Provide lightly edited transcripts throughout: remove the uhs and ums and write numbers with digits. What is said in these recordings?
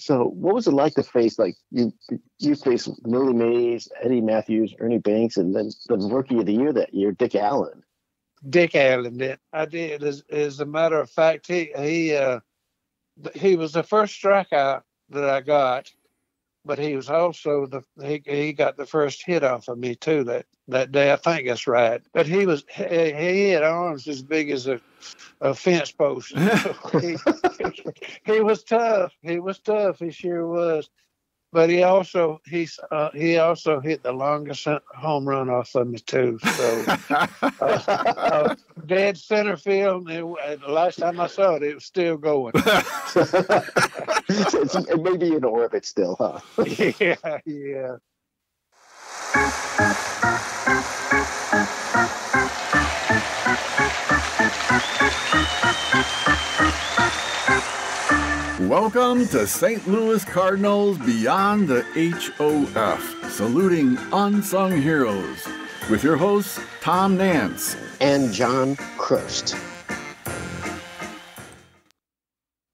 So what was it like to face, like, you faced Willie Mays, Eddie Matthews, Ernie Banks, and then the Rookie of the Year that year, Dick Allen? Dick Allen did. I did. As a matter of fact, he was the first strikeout that I got, but he was also he got the first hit off of me too that day. I think that's right. But he had arms as big as a fence post. He was tough. He was tough. He sure was. But he also hit the longest home run off of me too. So dead center field. The last time I saw it, it was still going. It may be in orbit still, huh? Yeah. Welcome to St. Louis Cardinals Beyond the HOF, saluting unsung heroes, with your hosts, Tom Nance and John Crust.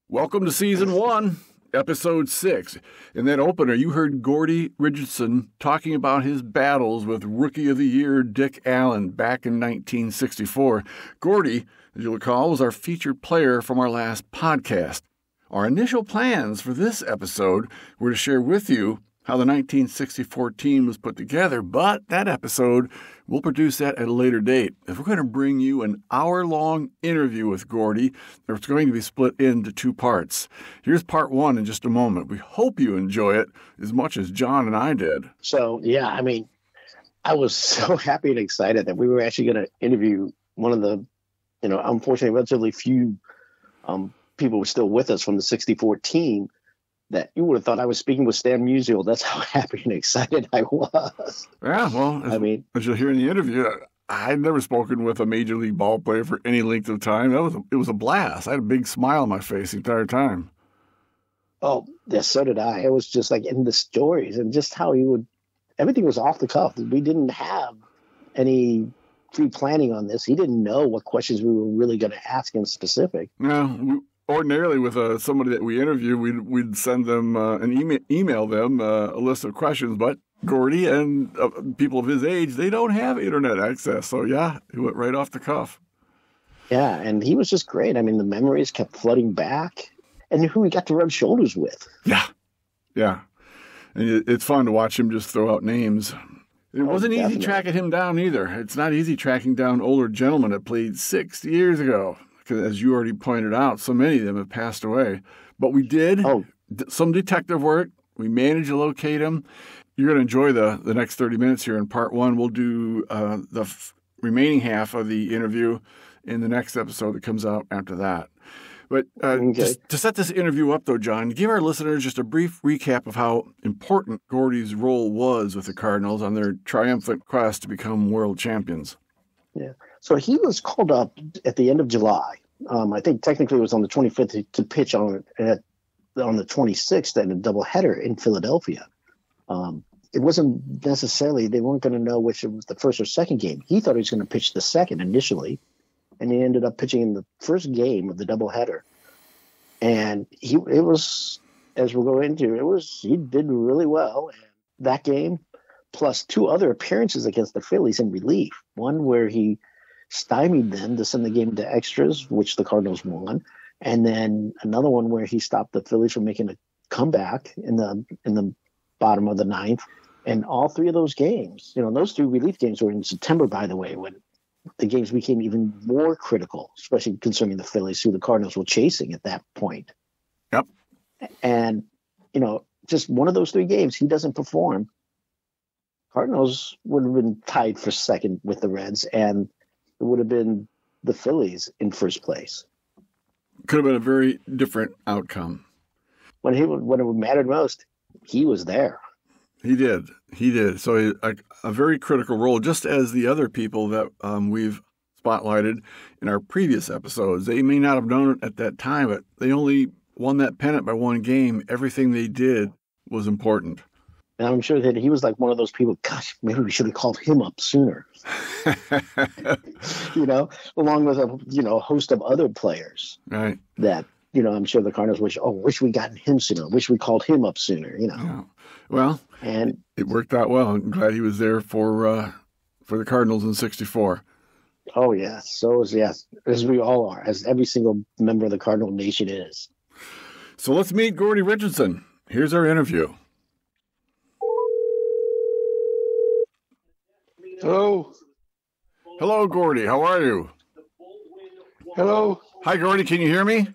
Welcome to Season 1, Episode 6. In that opener, you heard Gordie Richardson talking about his battles with Rookie of the Year Dick Allen back in 1964. Gordie, as you'll recall, was our featured player from our last podcast. Our initial plans for this episode were to share with you how the 1964 team was put together, but that episode, we'll produce that at a later date. If we're going to bring you an hour-long interview with Gordie, it's going to be split into two parts. Here's part one in just a moment. We hope you enjoy it as much as John and I did. So, yeah, I mean, I was so happy and excited that we were actually going to interview one of the, unfortunately, relatively few people were still with us from the 64 team that you would have thought I was speaking with Stan Musial. That's how happy and excited I was. Yeah, well, as you'll hear in the interview, I'd never spoken with a major league ball player for any length of time. It was a blast. I had a big smile on my face the entire time. Oh, yeah, so did I. It was just like in the stories and just how everything was off the cuff. We didn't have any pre-planning on this. He didn't know what questions we were really going to ask in specific. No, ordinarily, with somebody that we interview, we'd send them email them a list of questions. But Gordie and people of his age, they don't have internet access. So, yeah, he went right off the cuff. Yeah, and he was just great. I mean, the memories kept flooding back. And who he got to rub shoulders with. Yeah. And it's fun to watch him just throw out names. It wasn't easy tracking him down either. It's not easy tracking down older gentlemen that played 6 years ago. Because as you already pointed out, so many of them have passed away. But we did some detective work. We managed to locate them. You're going to enjoy the next 30 minutes here in part one. We'll do the remaining half of the interview in the next episode that comes out after that. But just to set this interview up, though, John, give our listeners just a brief recap of how important Gordie's role was with the Cardinals on their triumphant quest to become world champions. Yeah. So he was called up at the end of July. I think technically it was on the 25th to pitch on the 26th at a doubleheader in Philadelphia. It wasn't necessarily, they weren't going to know which was the first or second game. He thought he was going to pitch the second initially, and he ended up pitching in the first game of the doubleheader. And he did really well. That game, plus two other appearances against the Phillies in relief. One where he stymied them to send the game to extras, which the Cardinals won, and then another one where he stopped the Phillies from making a comeback in the bottom of the ninth. And all three of those games, those three relief games were in September, by the way, when the games became even more critical, especially concerning the Phillies, who the Cardinals were chasing at that point. Yep. And, just one of those three games, he doesn't perform. Cardinals would have been tied for second with the Reds, and it would have been the Phillies in first place. Could have been a very different outcome. When it mattered most, he was there. He did. So a very critical role, just as the other people that we've spotlighted in our previous episodes. They may not have known it at that time, but they only won that pennant by one game. Everything they did was important. And I'm sure that he was like one of those people, gosh, maybe we should have called him up sooner. Along with a host of other players. Right. That I'm sure the Cardinals wish we gotten him sooner. Wish we called him up sooner. Yeah. Well, and it worked out well. I'm glad he was there for the Cardinals in '64. Oh yeah, as we all are, as every single member of the Cardinal Nation is. So let's meet Gordie Richardson. Here's our interview. Hello. Hello, Gordie. How are you? Hello. Hi, Gordie. Can you hear me?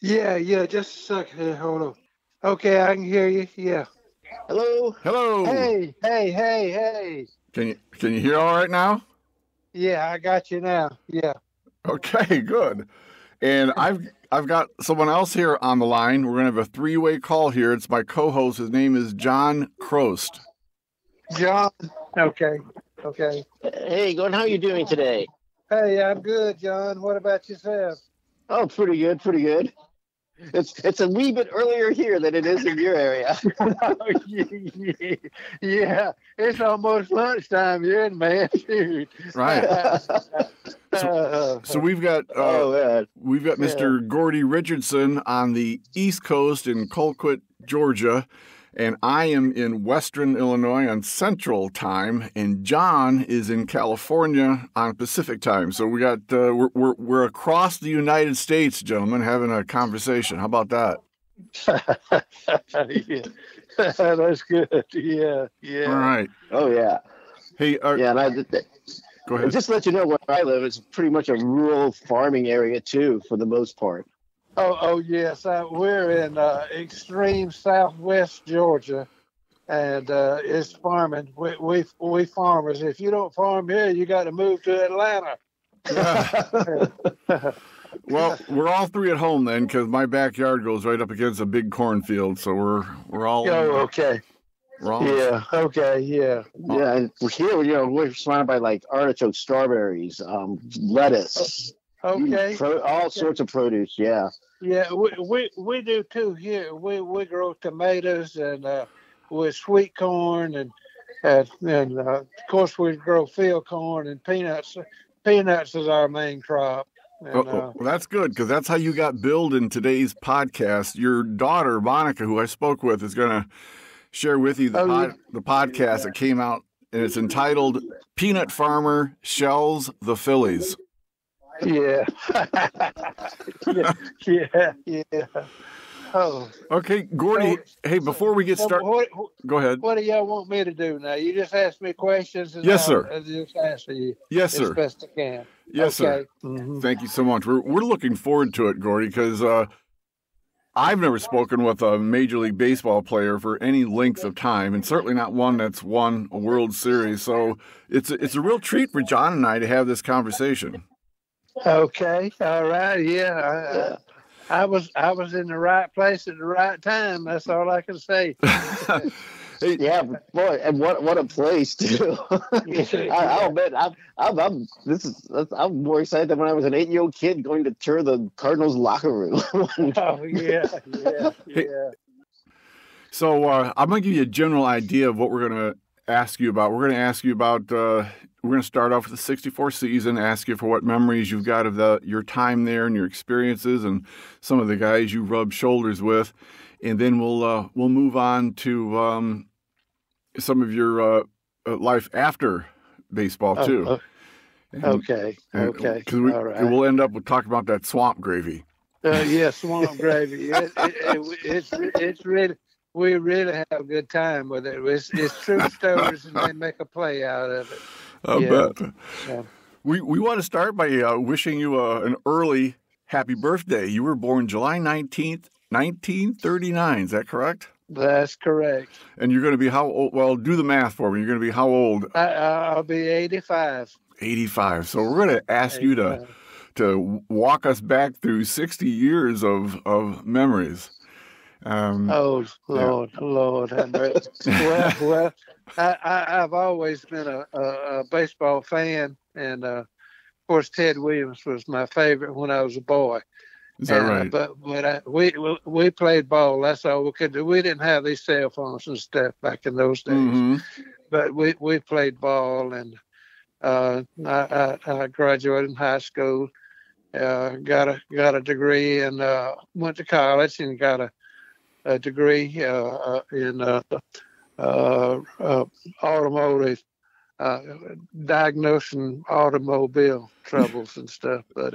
Yeah. Just a second here. Hold on. Okay, I can hear you. Yeah. Hello. Hello. Hey. Can you hear all right now? Yeah, I got you now. Yeah. Okay, good. And I've got someone else here on the line. We're going to have a three-way call here. It's my co-host. His name is John Crost. John. Okay. Hey, Gordon, how are you doing today? Hey, I'm good, John. What about yourself? Oh, pretty good. It's a wee bit earlier here than it is in your area. Yeah, it's almost lunchtime here, man. Dude. Right. So we've got Mr. Gordie Richardson on the East Coast in Colquitt, Georgia, and I am in Western Illinois on Central Time, and John is in California on Pacific Time. So we got we're across the United States, gentlemen, having a conversation. How about that? Yeah. That's good. Yeah. All right. Oh yeah. Hey. And go ahead. Just to let you know, where I live is pretty much a rural farming area too, for the most part. Oh yes, we're in extreme southwest Georgia, and it's farming. We farmers. If you don't farm here, you got to move to Atlanta. Well, we're all three at home then, because my backyard goes right up against a big cornfield, so we're all. Oh, okay. We're all. Yeah. Okay. Yeah. Yeah, and here, we're surrounded by like artichokes, strawberries, lettuce. Okay. All sorts of produce. Yeah. Yeah, we do too here. We grow tomatoes and with sweet corn and of course we grow field corn and peanuts. Peanuts is our main crop. And, well, that's good, because that's how you got billed in today's podcast. Your daughter Monica, who I spoke with, is going to share with you the podcast that came out, and it's entitled "Peanut Farmer Shells the Phillies." Yeah. Yeah. Oh. Okay, Gordie. Hey, before we get started, go ahead. What do y'all want me to do now? You just ask me questions, and yes, sir. I'll just answer you. Yes, sir. As best I can. Yes, okay. Sir. Mm-hmm. Thank you so much. We're looking forward to it, Gordie, because I've never spoken with a Major League Baseball player for any length of time, and certainly not one that's won a World Series. So it's a real treat for John and I to have this conversation. Okay. All right. Yeah. I was in the right place at the right time. That's all I can say. Hey, yeah, boy, and what a place too. I'll admit, I'm more excited than when I was an 8-year-old kid going to tour the Cardinals locker room. Oh yeah. So I'm going to give you a general idea of what we're going to ask you about. We're going to ask you about. We're going to start off with the '64 season. Ask you for what memories you've got of your time there and your experiences and some of the guys you rubbed shoulders with, and then we'll move on to some of your life after baseball too. Okay. Because all right. we'll end up with talking about that swamp gravy. Yeah, swamp gravy. It's really. We really have a good time with it. It's true stories, and they make a play out of it. I bet. Yeah. We want to start by wishing you an early happy birthday. You were born July 19th, 1939. Is that correct? That's correct. And you're going to be how old? Well, do the math for me. You're going to be how old? I'll be 85. 85. So we're going to ask 85. You to walk us back through 60 years of memories. Oh, Lord, yeah. Lord. Well, I've always been a baseball fan, and of course, Ted Williams was my favorite when I was a boy. Is that right? But we played ball. That's all we could do. We didn't have these cell phones and stuff back in those days. Mm-hmm. But we played ball, and I graduated in high school. got a degree and went to college and got a degree in automotive, diagnosing automobile troubles and stuff. But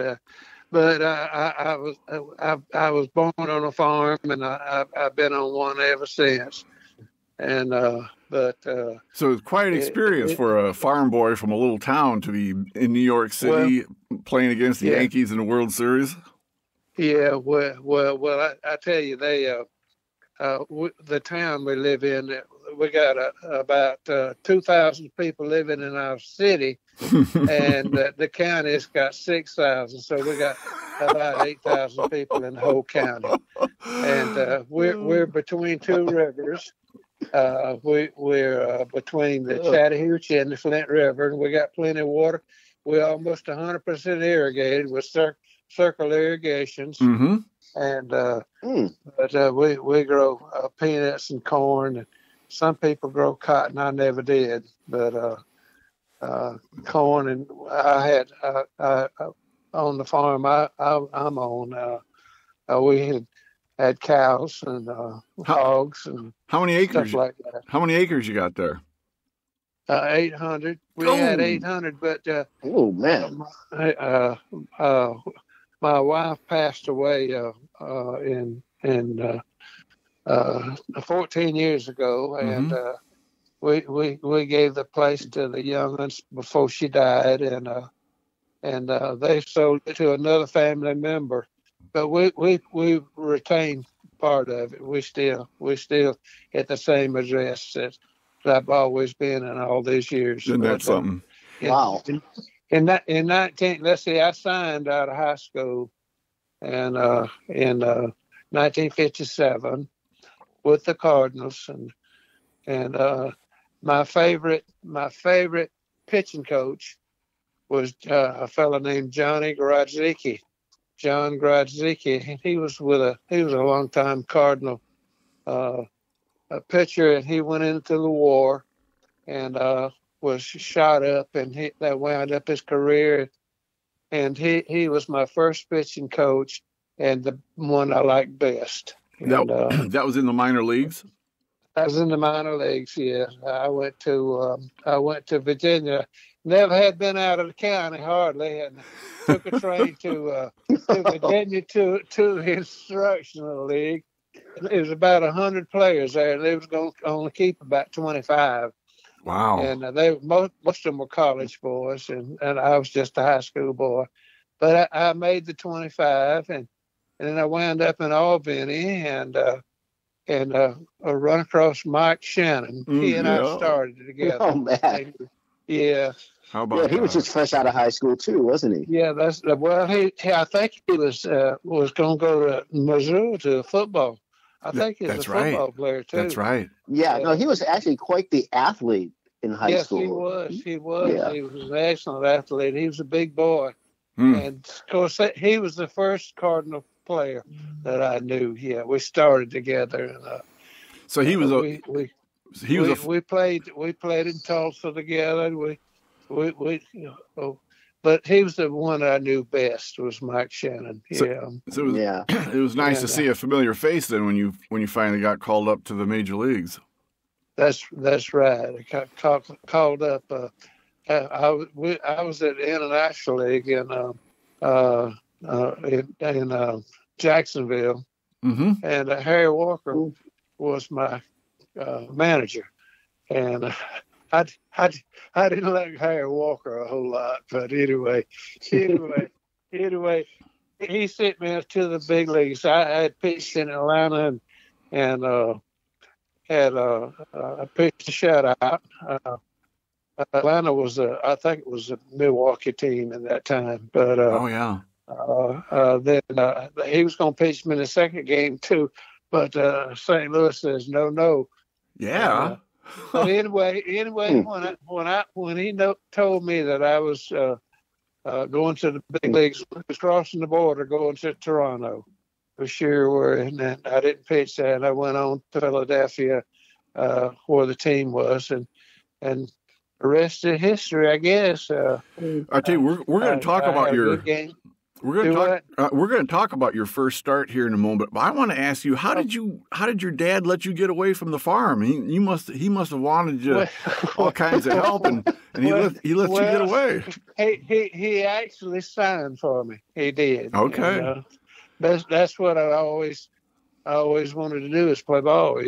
I was born on a farm, and I've been on one ever since. And so it's quite an experience for a farm boy from a little town to be in New York City playing against the Yankees in the World Series. Yeah, well, I tell you, the town we live in, we got about 2,000 people living in our city, and the county's got 6,000, so we got about 8,000 people in the whole county. And we're between two rivers. We're between the Chattahoochee and the Flint River, and we got plenty of water. We're almost 100% irrigated with circle irrigations. Mm-hmm. And but we grow peanuts and corn, and some people grow cotton. I never did, but corn, and I had on the farm I'm on. We had cows and hogs and how many acres? Stuff like that. How many acres you got there? 800. We had 800, but oh man, my wife passed away in 14 years ago, and we gave the place to the young'uns before she died, and they sold it to another family member. But we retained part of it. We still at the same address that I've always been in all these years. Isn't that something? Wow. In 19, let's see, I signed out of high school, and in 1957 with the Cardinals, and my favorite pitching coach was a fellow named Johnny Grodzicki. John Grodzicki. He was a longtime Cardinal pitcher, and he went into the war and was shot up, and that wound up his career. And he was my first pitching coach, and the one I liked best. And, that was in the minor leagues. I was in the minor leagues. Yeah, I went to Virginia. Never had been out of the county hardly, and took a train to Virginia to the instructional league. It was about 100 players there, and they was going to only keep about 25. Wow! And most of them were college boys, and I was just a high school boy. But I made the 25, and then I wound up in Albany, and I run across Mike Shannon. He and I started together. Oh man! Yeah. How about he was just fresh out of high school too, wasn't he? Yeah, I think he was going to go to Missouri to football. I think he was a football player too. That's right. Yeah, no, he was actually quite the athlete in high school. Yes, he was. Yeah. He was an excellent athlete. He was a big boy. Mm. And of course, he was the first Cardinal player that I knew. Yeah, we started together. And, so he was we played in Tulsa together. But he was the one I knew best, was Mike Shannon. Yeah. So it was nice to see a familiar face then when you finally got called up to the major leagues. That's right. I got called up. I was at the International League in Jacksonville, and Harry Walker was my manager, and I didn't like Harry Walker a whole lot, but anyway, he sent me to the big leagues. I had pitched in Atlanta and I pitched a shutout. Atlanta was I think it was a Milwaukee team at that time, but then he was going to pitch me in the second game too, but St. Louis says no. Yeah. But anyway, when he told me that I was going to the big leagues, was crossing the border, going to Toronto, for sure. And then I didn't pitch that. And I went on to Philadelphia, where the team was, and the rest is history, I guess. I tell you, we're going to talk about your game. We're going to talk about your first start here in a moment, but I want to ask you, how did your dad let you get away from the farm? He must have wanted you all kinds of help, and he let you get away. He actually signed for me. He did. Okay. And, that's what I always wanted to do, is play ball,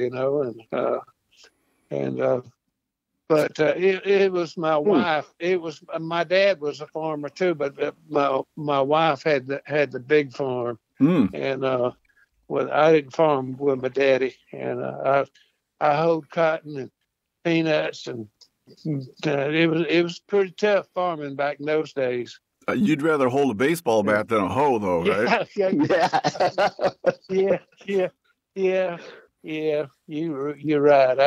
But it was my wife. It was my dad was a farmer too, but my wife had the big farm, and I didn't farm with my daddy, and I hoed cotton and peanuts, and it was pretty tough farming back in those days. You'd rather hold a baseball bat than a hoe, though, right? Yeah. You're right.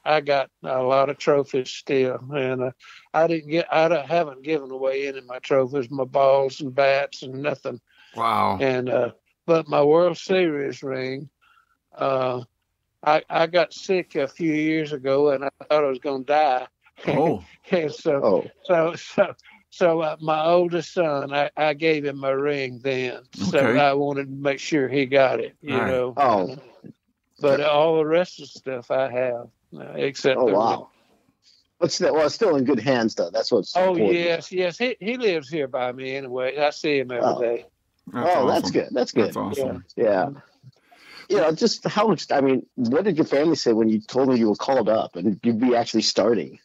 I got a lot of trophies still, and I haven't given away any of my trophies, my balls and bats and nothing. Wow. And but my World Series ring, I got sick a few years ago, and I thought I was going to die. Oh. And so my oldest son, I gave him my ring then. So I wanted to make sure he got it, you know. Oh. But all the rest of the stuff I have, except the ring. But still in good hands, though. That's what's important. Yes. He lives here by me anyway. I see him every day. That's good. That's good. That's awesome. Yeah. Just how much, what did your family say when you told them you were called up and you'd be actually starting?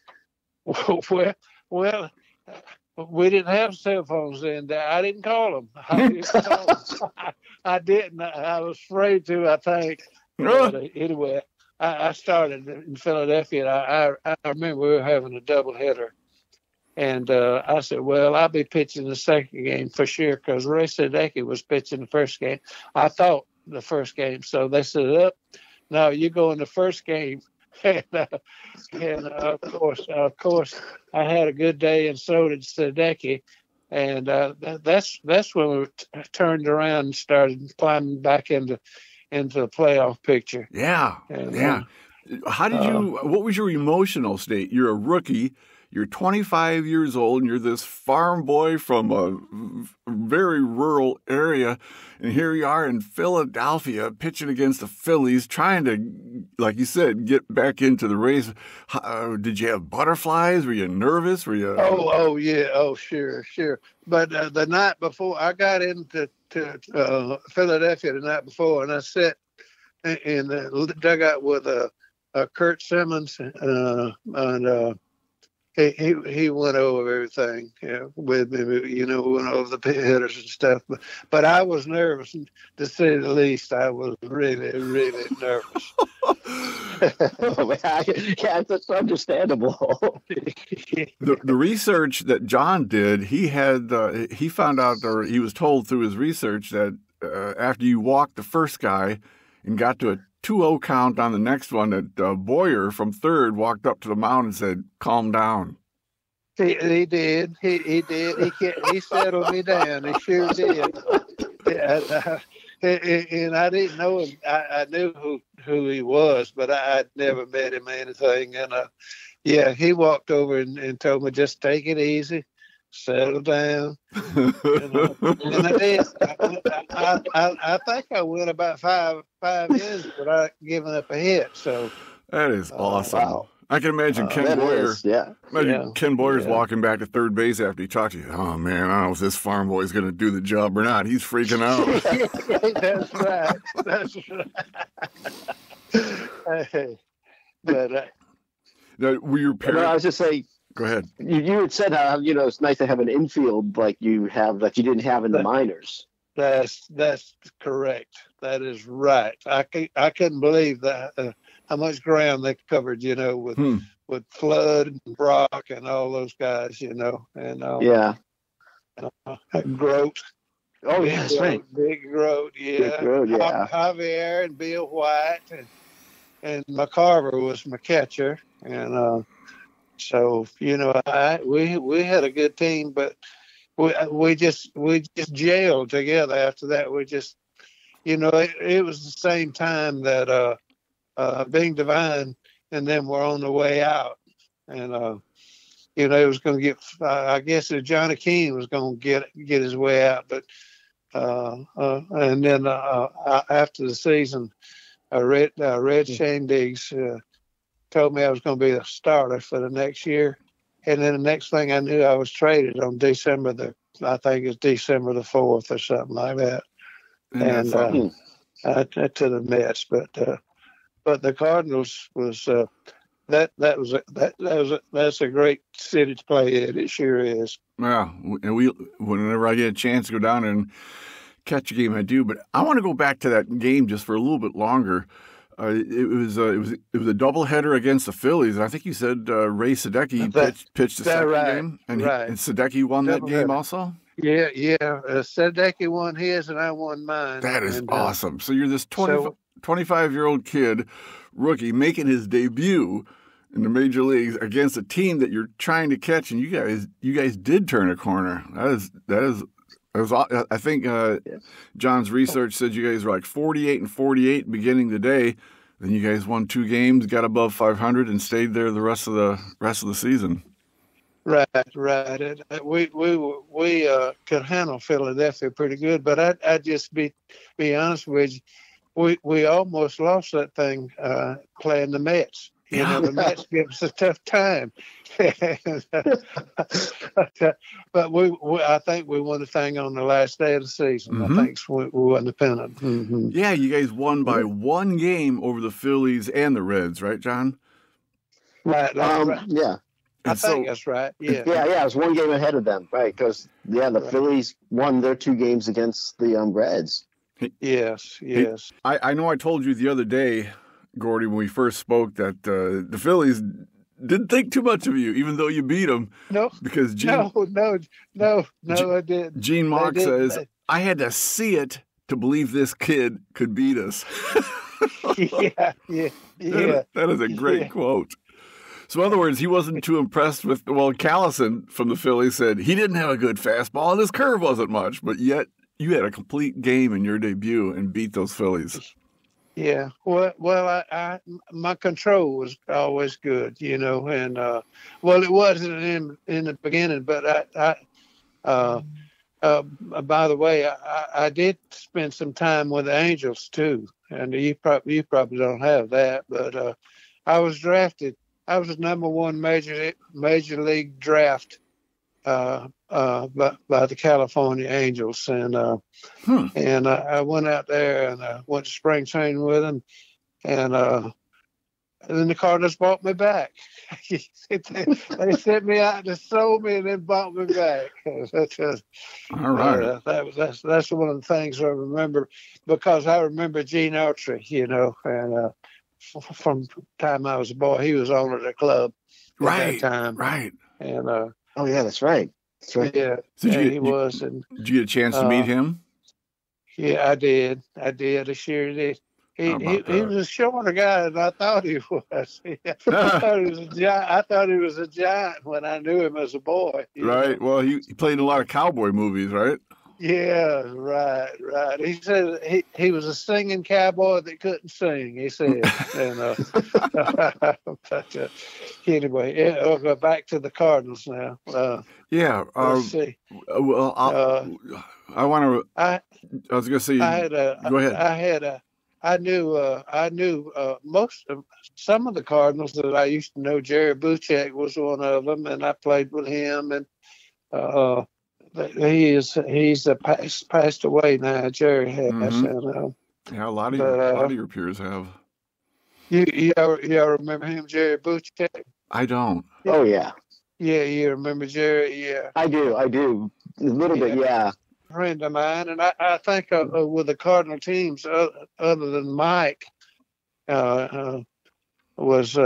Well, we didn't have cell phones then. I didn't call them. I didn't. I was afraid to, I think. Anyway, I started in Philadelphia. I remember we were having a doubleheader. And I said, well, I'll be pitching the second game for sure, because Ray Sadecki was pitching the first game. I thought the first game. So they said, no, you go in the first game. And of course, I had a good day, and so did Sadecki. And that's when we turned around and started climbing back into the playoff picture. Yeah. How did what was your emotional state? You're a rookie. You're 25 years old, and you're this farm boy from a very rural area, and here you are in Philadelphia pitching against the Phillies, trying to, like you said, get back into the race. Did you have butterflies? Were you nervous? Were you? Oh yeah. Oh, sure. But the night before, I got into Philadelphia the night before, and I sat in the dugout with Kurt Simmons and. He went over everything with me, went over the hitters and stuff. But I was nervous, to say the least. I was really, really nervous. Yeah, that's understandable. The research that John did, he found out, or he was told through his research, that after you walked the first guy and got to a 2-0 count on the next one, that Boyer from third walked up to the mound and said, "Calm down." He did. He did. He settled me down. He sure did. And I didn't know him. I knew who he was, but I'd never met him or anything. And he walked over and told me, just take it easy. Settle down. And I did. I think I went about five innings without giving up a hit. So that is awesome. Wow. I can imagine Ken Boyer. Ken Boyer's walking back to third base after he talked to you. Oh man, I don't know if this farm boy's going to do the job or not. He's freaking out. That's right. But now, were your parents? I was just saying. Go ahead. You had said how it's nice to have an infield like you didn't have in the minors. That's correct. That is right. I couldn't believe that how much ground they covered. With Flood and Brock and all those guys. And Grote. Oh yeah, that's right. Big Grote. Yeah. Big Grote, yeah. Javier and Bill White and McCarver was my catcher and. So we had a good team, but we just jailed together. After that, we just it was the same time that Being Divine and them were on the way out, and it was going to get. I guess Johnny Keane was going to get his way out, but and then after the season, I read Shane Diggs told me I was going to be a starter for the next year, and then the next thing I knew, I was traded on December the 4th or something like that, and to the Mets, but the Cardinals was. That's a great city to play in. It sure is. Yeah, and whenever I get a chance to go down and catch a game, I do. But I want to go back to that game just for a little bit longer. It was a doubleheader against the Phillies, and I think you said Ray Sadecki pitched the second game, and Sadecki won that game also. Yeah. Sadecki won his, and I won mine. That is awesome. So you're this 25-year-old kid, rookie, making his debut in the major leagues against a team that you're trying to catch, and you guys did turn a corner. That was. I think John's research said you guys were like 48-48 beginning the day. Then you guys won 2 games, got above 500, and stayed there the rest of the season. Right. We could handle Philadelphia pretty good, but I just be honest with you, we almost lost that thing playing the Mets. The Mets give us a tough time. but I think we won the thing on the last day of the season. Mm-hmm. I think we won the pennant. Mm-hmm. Yeah, you guys won by 1 game over the Phillies and the Reds, right, John? Right. Yeah. I think that's right. Yeah. Yeah. It was 1 game ahead of them, right? Because the Phillies won their 2 games against the Reds. Yes. I know I told you the other day, Gordie, when we first spoke, that the Phillies didn't think too much of you, even though you beat them. No. Because no, I didn't. Gene Mock says, I had to see it to believe this kid could beat us. Yeah. That is a great quote. So, in other words, he wasn't too impressed with, Callison from the Phillies said he didn't have a good fastball and his curve wasn't much, but yet you had a complete game in your debut and beat those Phillies. Yeah. Well, I my control was always good, and it wasn't in the beginning, but by the way, I did spend some time with the Angels too, and you probably don't have that, but I was drafted. I was the number 1 major league draft by the California Angels, and I went out there and went to spring training with them, and then the Cardinals bought me back. They sent me out to sold me and then bought me back. All right. That's one of the things I remember, because I remember Gene Autry, and from the time I was a boy, he was owner of the club at that time. Right. And that's right. That's right. Yeah, so he was. And did you get a chance to meet him? Yeah, I did. I sure did. He was a shorter guy than I thought he was. I thought he was a giant when I knew him as a boy. Right. Well, he played in a lot of cowboy movies, right? Yeah, right. He said he was a singing cowboy that couldn't sing, he said. And, but anyway, I'll go back to the Cardinals now. Let's see. I was going to say, go ahead. I knew some of the Cardinals that I used to know. Jerry Buchek was one of them, and I played with him, and he's passed away now. Jerry has. Mm-hmm. A lot of your peers have. You remember him, Jerry Buchek? I don't. Oh yeah. Yeah, you remember Jerry? Yeah. I do. A little bit, yeah. Friend of mine, and I think with the Cardinal teams, other than Mike, was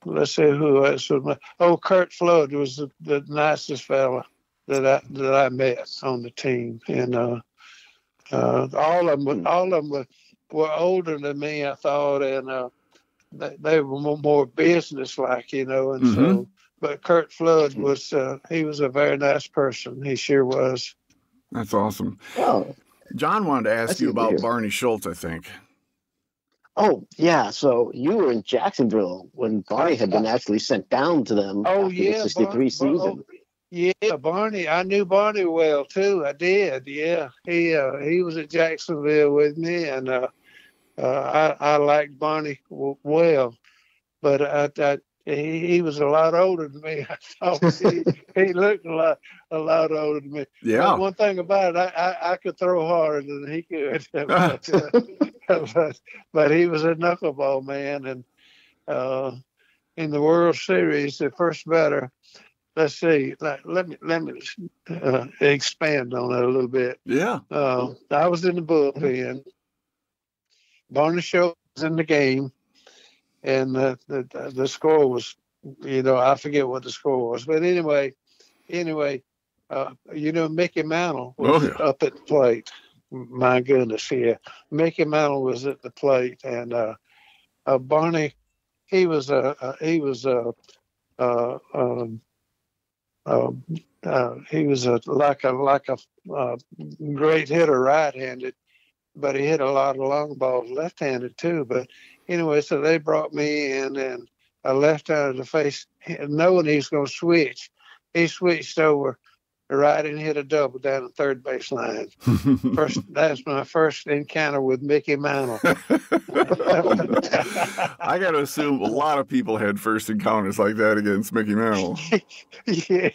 let's see who else was. Kurt Flood was the nicest fella that I met on the team, and all of them were older than me, I thought, and they were more business-like, and mm-hmm. so. But Kurt Flood was he was a very nice person. He sure was. That's awesome. Oh, John wanted to ask you about Barney Schultz, I think. Oh, yeah. So you were in Jacksonville when Barney had been actually sent down to them Oh after the yeah, 63 season. yeah, Barney. I knew Barney well too. I did. Yeah, he was at Jacksonville with me, and I liked Barney well. But he was a lot older than me. I thought he looked a lot older than me. Yeah. But one thing about it, I could throw harder than he could. but he was a knuckleball man, and in the World Series, the first batter. Let's see. Let me expand on that a little bit. Yeah. I was in the bullpen. Barney Show was in the game. And the score was, I forget what the score was, but anyway, Mickey Mantle was up at the plate. My goodness, yeah, Mickey Mantle was at the plate, and Barney, he was like a great hitter, right-handed, but he hit a lot of long balls left-handed too, but. Anyway, so they brought me in, and I left-handed to face, knowing he was going to switch. He switched over right and hit a double down the third base line. That's my first encounter with Mickey Mantle. I got to assume a lot of people had first encounters like that against Mickey Mantle. Yeah.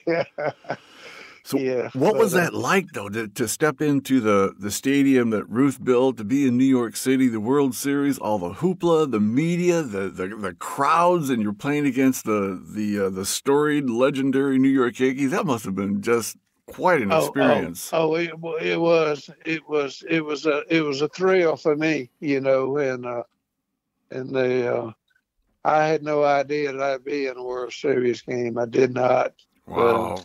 So what was that like, though, to step into the stadium that Ruth built, to be in New York City, the World Series, all the hoopla, the media, the crowds, and you're playing against the storied, legendary New York Yankees? That must have been just quite an experience. It was a thrill for me, and I had no idea that I'd be in a World Series game. I did not. Wow.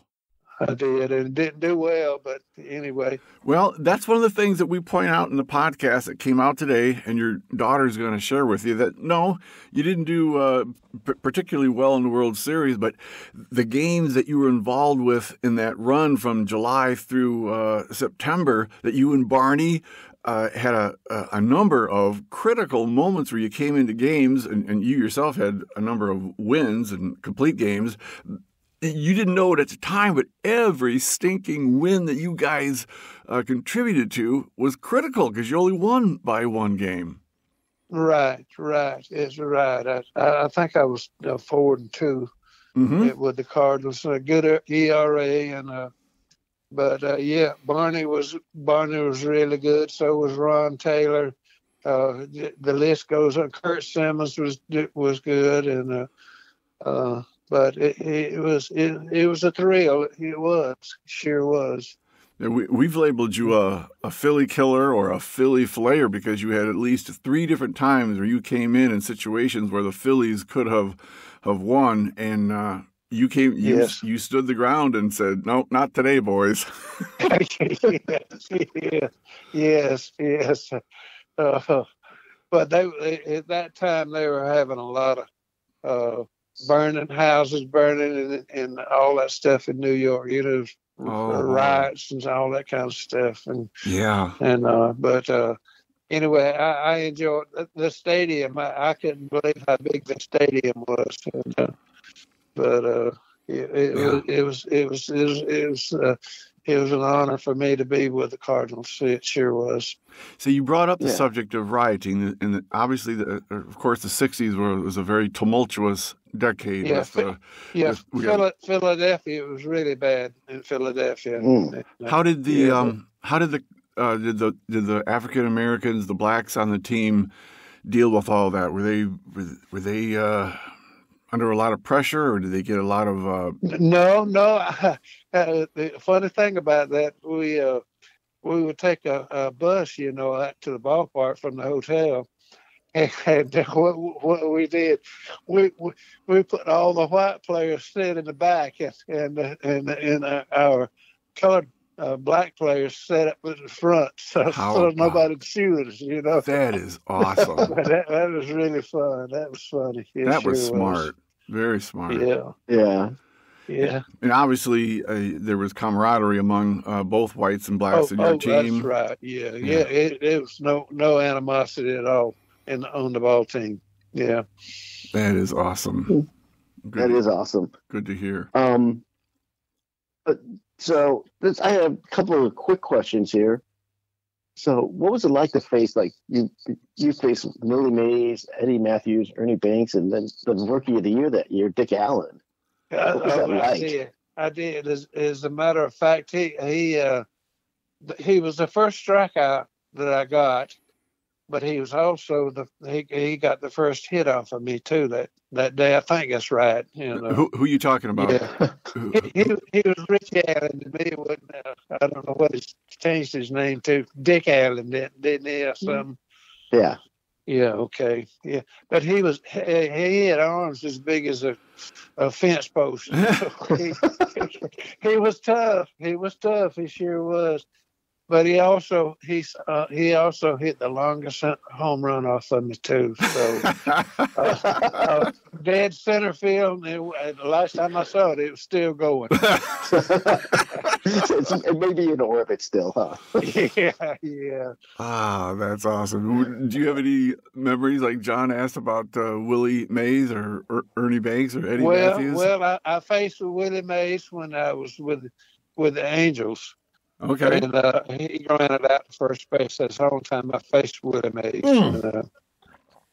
I did, and didn't do well, but anyway. Well, that's one of the things that we point out in the podcast that came out today, and your daughter's going to share with you, that no, you didn't do particularly well in the World Series, but the games that you were involved with in that run from July through September, that you and Barney had a number of critical moments where you came into games, and you yourself had a number of wins and complete games. You didn't know it at the time, but every stinking win that you guys contributed to was critical because you only won by one game. Right. It's right. I think I was 4-2 with the Cardinals. A good ERA, and Barney was really good. So was Ron Taylor. The list goes on. Kurt Simmons was good, and. But it was a thrill. It was, sure was. We've labeled you a Philly killer or a Philly flayer because you had at least 3 different times where you came in situations where the Phillies could have won, and you stood the ground and said, "No, not today, boys." Yes. But at that time they were having a lot of. Burning houses, and all that stuff in New York, riots and all that kind of stuff. And but anyway, I enjoyed the stadium. I couldn't believe how big the stadium was. It was an honor for me to be with the Cardinals. It sure was. So you brought up the subject of rioting, and obviously, of course, the '60s was a very tumultuous decade. Philadelphia, it was really bad in Philadelphia. How did the African Americans, the blacks on the team, deal with all that? Were they under a lot of pressure, or did they get a lot of? No. The funny thing about that, we would take a bus, out to the ballpark from the hotel. And what we did, we put all the white players sit in the back, and our colored black players sat up at the front, so nobody would shoot us. That is awesome. that was really fun. That was funny. That was smart. Very smart. Yeah. And obviously, there was camaraderie among both whites and blacks in your team. That's right. Yeah. It was no animosity at all. on the ball team. Yeah. That is awesome. That is awesome. Good to hear. I have a couple of quick questions here. So, what was it like to face, like, you faced Willie Mays, Eddie Matthews, Ernie Banks, and then the Rookie of the Year that year, Dick Allen? What was that like? I did. As a matter of fact, he was the first strikeout that I got, but he was also he got the first hit off of me too that day. I think that's right. You know. Who are you talking about? Yeah. he was Rich Allen to me. I don't know what he's changed his name to. Dick Allen, didn't he? Or something? Yeah. Yeah. Okay. Yeah. But he had arms as big as a fence post. He was tough. He sure was. But he also hit the longest home run off of me too. So dead center field. The last time I saw it, it was still going. It may be in orbit still, huh? Yeah. Ah, that's awesome. Do you have any memories, like John asked, about Willie Mays or Ernie Banks or Eddie Matthews? Well, I faced Willie Mays when I was with the Angels. Okay. And he grounded out to first base. That's the only time I faced Willie Mays.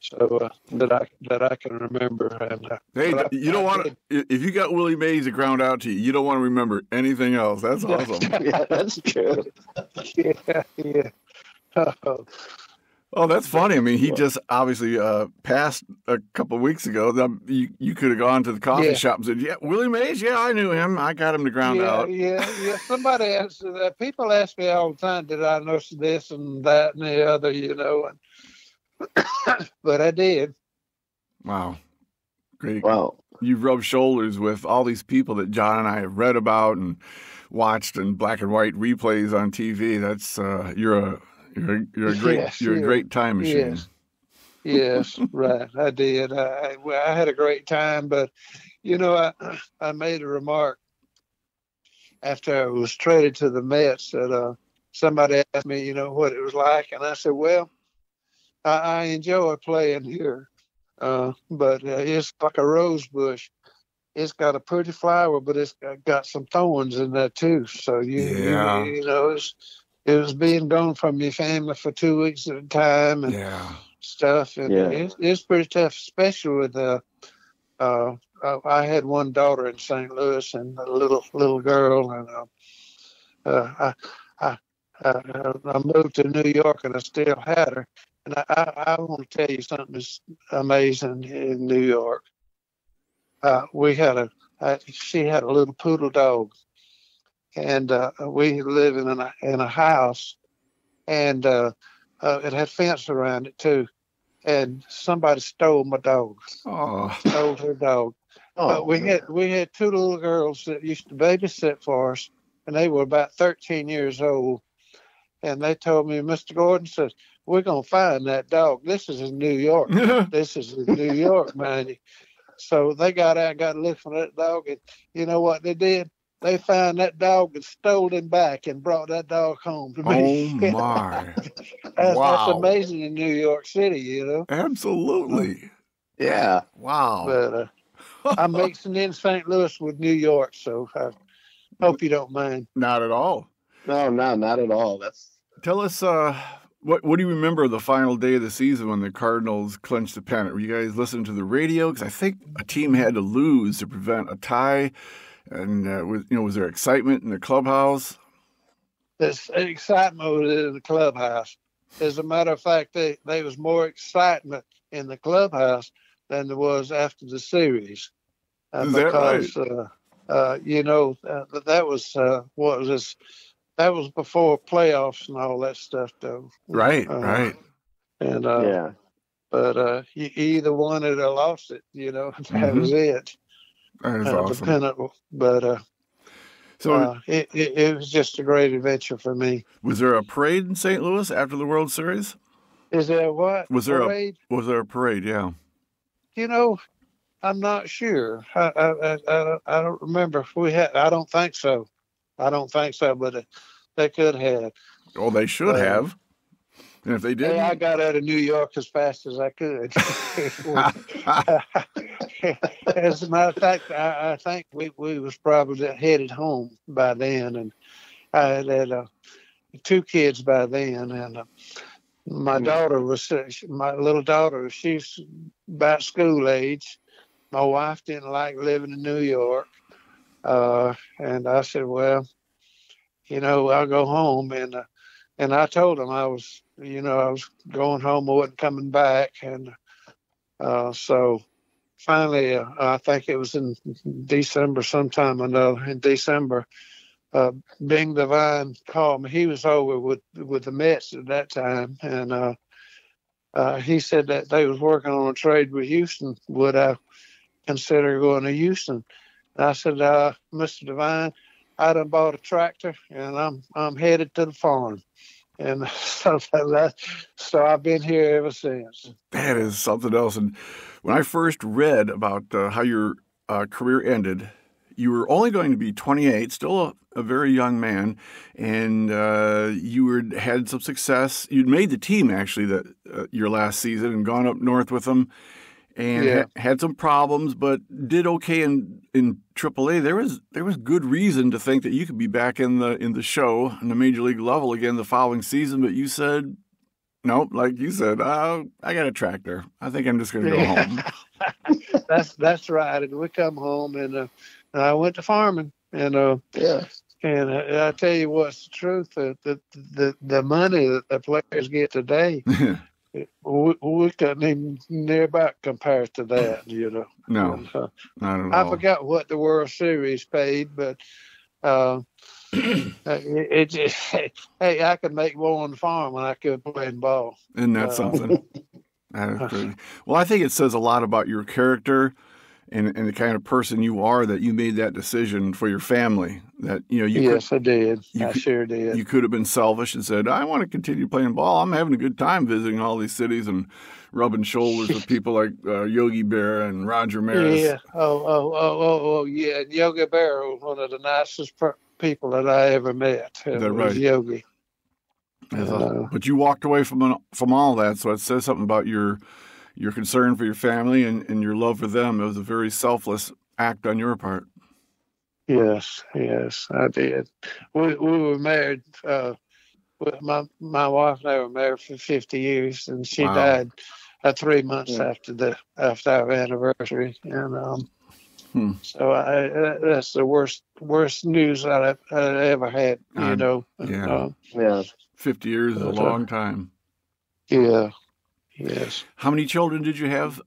So that I can remember. And, hey, you don't want to. If you got Willie Mays to ground out to you, you don't want to remember anything else. That's awesome. Yeah, that's true. Yeah. Oh, that's funny. I mean, he just obviously passed a couple of weeks ago. You could have gone to the coffee shop and said, "Yeah, Willie Mays. Yeah, I knew him. I got him to ground out." Yeah. Somebody asked. People ask me all the time, "Did I know this and that and the other?" You know, but I did. Wow, great. Wow, you've rubbed shoulders with all these people that John and I have read about and watched in black and white replays on TV. That's you're a great time machine. Yes, right. I did. I had a great time, but you know, I made a remark after I was traded to the Mets that somebody asked me, you know, what it was like, and I said, well, I enjoy playing here, but it's like a rose bush. It's got a pretty flower, but it's got some thorns in there too. So you know, it was being gone from your family for 2 weeks at a time and stuff. And it's pretty tough, especially with I had one daughter in St. Louis and a little girl, and I moved to New York and I still had her. And I want to tell you something that's amazing in New York. She had a little poodle dog. And we live in a house, and it had fence around it too. And somebody stole my dog. Oh, stole her dog. But we had two little girls that used to babysit for us, and they were about 13 years old. And they told me, Mr. Gordon says, we're gonna find that dog. This is in New York. This is in New York, mind you. So they got out, got looking for that dog, and you know what they did? They found that dog and stole him back and brought that dog home to me. Oh, my. That's amazing in New York City, you know? Absolutely. Yeah. Wow. But I'm mixing in St. Louis with New York, so I hope you don't mind. Not at all. No, not at all. Tell us, what do you remember of the final day of the season when the Cardinals clinched the pennant? Were you guys listening to the radio? Because I think a team had to lose to prevent a tie. And was there excitement in the clubhouse? There's excitement in the clubhouse. As a matter of fact, there was more excitement in the clubhouse than there was after the series. Is that right? That was what was this? That was before playoffs and all that stuff, though. Right. And but you either won it or lost it. You know, that was it. That is awesome. Dependable, but it was just a great adventure for me. Was there a parade in St. Louis after the World Series? Is there what? Was there a parade? Yeah. You know, I'm not sure. I don't remember if we had. I don't think so. But they could have. Oh, they should have. And if they didn't, I got out of New York as fast as I could. As a matter of fact, I think we was probably headed home by then, and I had 2 kids by then, and my little daughter, she's about school age. My wife didn't like living in New York, and I said, well, I'll go home, and I told them I was going home, I wasn't coming back, and so finally, I think it was in December, sometime in December, Bing Devine called me. He was over with the Mets at that time, and he said that they was working on a trade with Houston. Would I consider going to Houston? And I said, Mr. Devine, I done bought a tractor, and I'm headed to the farm. And so I've been here ever since. That is something else. And when I first read about how your career ended, you were only going to be 28, still a very young man, and you had some success. You'd made the team, actually, your last season and gone up north with them, and had some problems, but did okay in AAA. There was good reason to think that you could be back in the show in the major league level again the following season, but you said, no, like you said, I got a tractor. I think I'm just going to go home. That's right. And we come home, and I went to farming, and and I tell you what's the truth, the money that the players get today, we couldn't even near about compare to that, No, not at all. I forgot what the World Series paid, but it just, hey, I could make more on the farm when I could playing ball. Isn't that something? That is pretty. Well, I think it says a lot about your character and the kind of person you are that you made that decision for your family. That I did. I sure did. You could have been selfish and said, I want to continue playing ball. I'm having a good time visiting all these cities and rubbing shoulders with people like Yogi Berra and Roger Maris. Yeah. Oh, yeah. Yogi Berra was one of the nicest people that I ever met. Is that right? Yogi. But you walked away from all that, so it says something about your concern for your family and your love for them. It was a very selfless act on your part. Yes, I did. We were married. My wife and I were married for 50 years, and she died 3 months after our anniversary. And so that's the worst news that I ever had. Yeah. 50 years is a long time. Yeah. Yes. How many children did you have?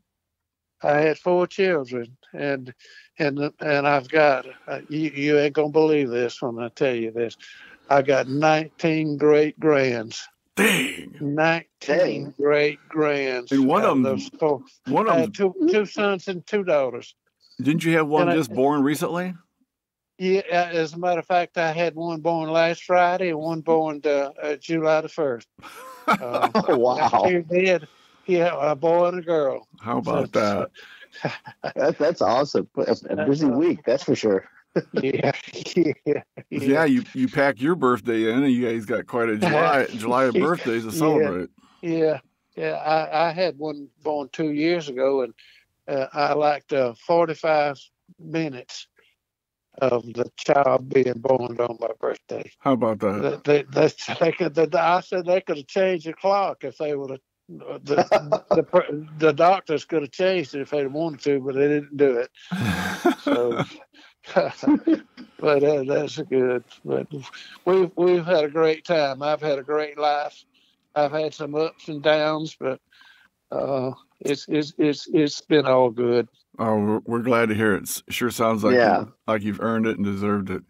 I had 4 children, and I've got you ain't gonna believe this when I tell you this. I got 19 great grands. Dang! 19 great grands. And one of them, I had two sons and 2 daughters. Didn't you have one just born recently? Yeah, as a matter of fact, I had one born last Friday and one born July the 1st. Oh, wow. Yeah, a boy and a girl. How about that? That's awesome. A busy week, that's for sure. Yeah. You pack your birthday in, and you guys got quite a July of birthdays to celebrate. Yeah. I had one born 2 years ago, and I liked 45 minutes of the child being born on my birthday. How about that? I said they could have changed the clock if they would have. The doctors could have changed it if they wanted to, but they didn't do it. So, but that's good. But we've had a great time. I've had a great life. I've had some ups and downs, but it's been all good. Oh, we're glad to hear it. It sure sounds like you've earned it and deserved it.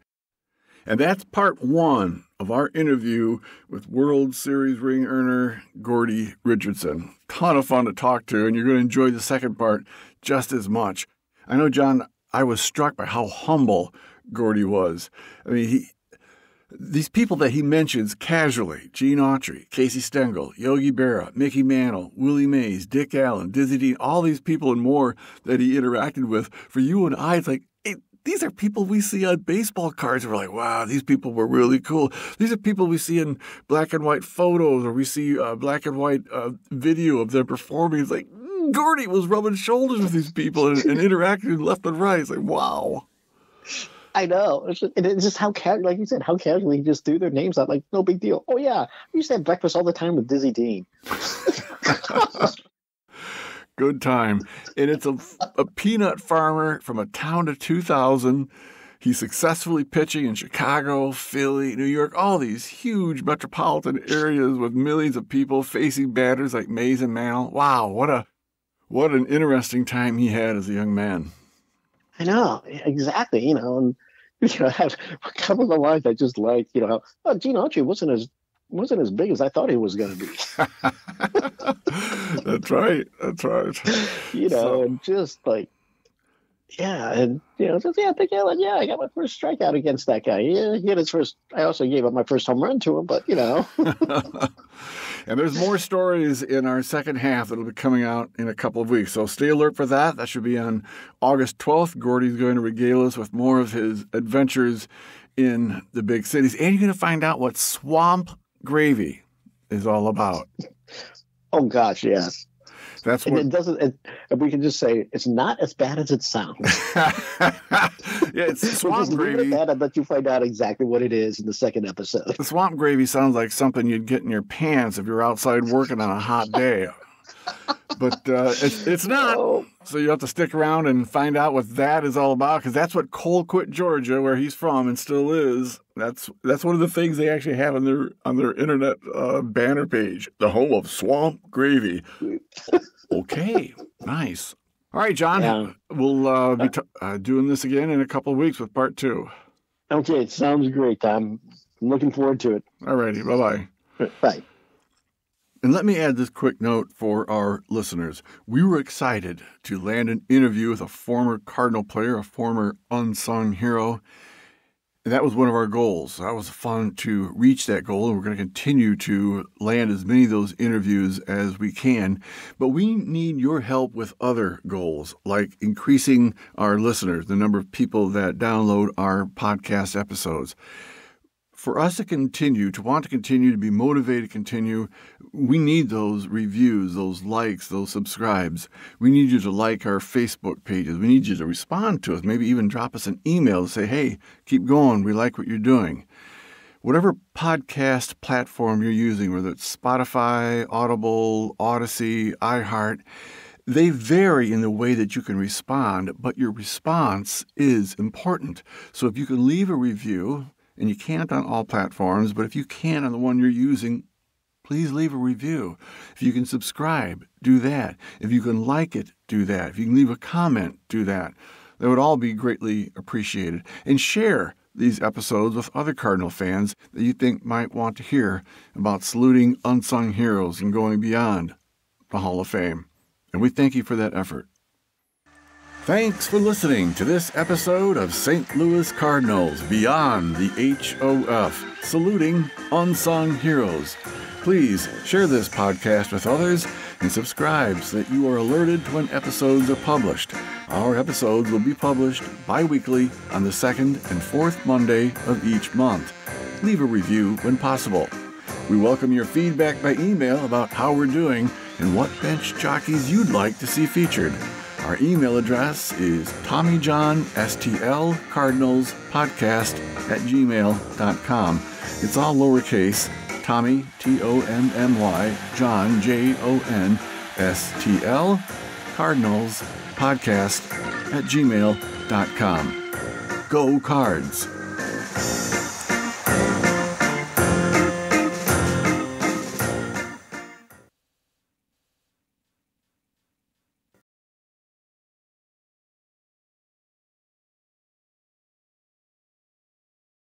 And that's part 1 of our interview with World Series ring earner Gordie Richardson. Ton of fun to talk to, and you're going to enjoy the second part just as much. I know, John, I was struck by how humble Gordie was. I mean, these people that he mentions casually, Gene Autry, Casey Stengel, Yogi Berra, Mickey Mantle, Willie Mays, Dick Allen, Dizzy Dean, all these people and more that he interacted with, for you and I, it's like, these are people we see on baseball cards. We're like, wow, these people were really cool. These are people we see in black and white photos, or we see black and white video of them performing. It's like, Gordie was rubbing shoulders with these people and interacting left and right. It's like, wow. I know. It's just how like you said, how casually he just threw their names out. Like, no big deal. Oh, yeah. I used to have breakfast all the time with Dizzy Dean. Good time. And it's a peanut farmer from a town of 2,000. He's successfully pitching in Chicago, Philly, New York, all these huge metropolitan areas with millions of people facing batters like Mays and Mantle. Wow, what an interesting time he had as a young man. I know, exactly. And I have a couple of the lines I just like. Gene Autry wasn't as big as I thought he was going to be. That's right. And just like, yeah, and I got my first strikeout against that guy. Yeah, he had his first. I also gave up my first home run to him, but And there's more stories in our second half that'll be coming out in a couple of weeks. So stay alert for that. That should be on August 12th. Gordie's going to regale us with more of his adventures in the big cities. And you're going to find out what swamp gravy is all about. Oh, gosh, yes. That's what it doesn't. We can just say it's not as bad as it sounds. Yeah, it's swamp gravy. I bet you find out exactly what it is in the second episode. The swamp gravy sounds like something you'd get in your pants if you're outside working on a hot day. But it's not. Oh. So you have to stick around and find out what that is all about, because that's what Colquitt, Georgia, where he's from and still is. That's one of the things they actually have on their internet banner page. The home of swamp gravy. Okay, nice. All right, John, yeah. We'll be doing this again in a couple of weeks with part 2. Okay, sounds great, Tom. I'm looking forward to it. All righty, bye-bye. Bye. And let me add this quick note for our listeners. We were excited to land an interview with a former Cardinal player, a former unsung hero. And that was one of our goals. That was fun to reach that goal, and we're going to continue to land as many of those interviews as we can. But we need your help with other goals, like increasing our listeners, the number of people that download our podcast episodes. For us to want to continue to be motivated to continue, we need those reviews, those likes, those subscribes. We need you to like our Facebook pages. We need you to respond to us, maybe even drop us an email to say, hey, keep going. We like what you're doing. Whatever podcast platform you're using, whether it's Spotify, Audible, Odyssey, iHeart, they vary in the way that you can respond, but your response is important. So if you can leave a review, and you can't on all platforms, but if you can on the one you're using, please leave a review. If you can subscribe, do that. If you can like it, do that. If you can leave a comment, do that. That would all be greatly appreciated. And share these episodes with other Cardinal fans that you think might want to hear about saluting unsung heroes and going beyond the Hall of Fame. And we thank you for that effort. Thanks for listening to this episode of St. Louis Cardinals Beyond the HOF, saluting unsung heroes. Please share this podcast with others and subscribe so that you are alerted when episodes are published. Our episodes will be published bi-weekly on the second and fourth Monday of each month. Leave a review when possible. We welcome your feedback by email about how we're doing and what bench jockeys you'd like to see featured. Our email address is TommyJohnSTLCardinalsPodcast@gmail.com. It's all lowercase, Tommy, Tommy, John, Jon, STL, Cardinals Podcast@gmail.com. Go Cards!